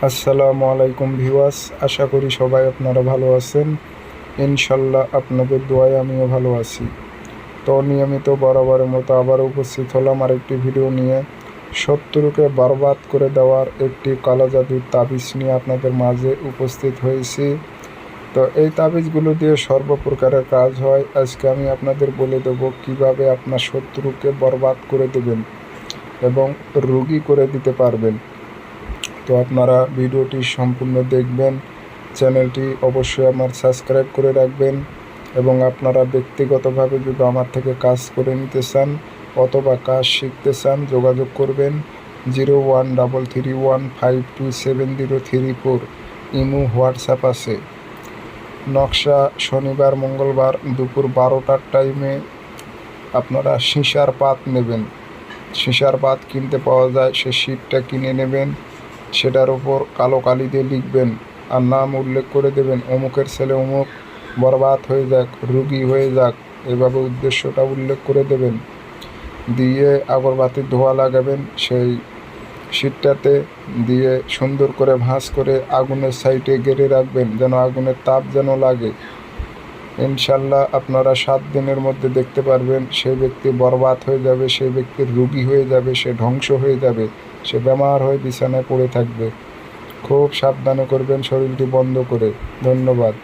আসসালামু আলাইকুম ভিউয়ার্স, আশা করি সবাই আপনারা ভালো আছেন। ইনশাল্লাহ আপনাদের দোয়ায় আমিও ভালো আছি। তো নিয়মিত বরাবরের মতো আবার উপস্থিত হলাম আরেকটি ভিডিও নিয়ে। শত্রুকে বরবাদ করে দেওয়ার একটি কালো জাদুর তাবিজ নিয়ে আপনাদের মাঝে উপস্থিত হয়েছি। তো এই তাবিজগুলো দিয়ে সর্বপ্রকারের কাজ হয়। আজকে আমি আপনাদের বলে দেবো কিভাবে আপনার শত্রুকে বরবাদ করে দেবেন এবং রোগী করে দিতে পারবেন। তো আপনারা ভিডিওটি সম্পূর্ণ দেখবেন। চ্যানেলটি অবশ্যই আমার সাবস্ক্রাইব করে রাখবেন এবং আপনারা ব্যক্তিগতভাবে যদি আমার থেকে কাজ করে নিতে চান অথবা কাজ শিখতে চান যোগাযোগ করবেন 0133152734। ইমো হোয়াটসঅ্যাপ আছে। নকশা শনিবার মঙ্গলবার দুপুর 12টার টাইমে আপনারা সীসার পাত নেবেন। সীসার পাত কিনতে পাওয়া যায়, সে শীটটা কিনে নেবেন। সেটার ওপর কালো কালি দিয়ে লিখবেন আর নাম উল্লেখ করে দেবেন, অমুকের ছেলে অমুক বরবাদ হয়ে যাক, রুগী হয়ে যাক, এভাবে উদ্দেশ্যটা উল্লেখ করে দেবেন। দিয়ে আগরবাতির ধোঁয়া লাগাবেন সেই শীটটাতে, দিয়ে সুন্দর করে ভাঁজ করে আগুনের সাইডে গেড়ে রাখবেন যেন আগুনের তাপ যেন লাগে। ইনশাল্লাহ আপনারা 7 দিনের মধ্যে দেখতে পারবেন সেই ব্যক্তি বরবাদ হয়ে যাবে, সেই ব্যক্তির রোগী হয়ে যাবে, সে ধ্বংস হয়ে যাবে, সে বেমার হয়ে বিছানায় পড়ে থাকবে। খুব সাবধানে করবেন, শরীরটি বন্ধ করে। ধন্যবাদ।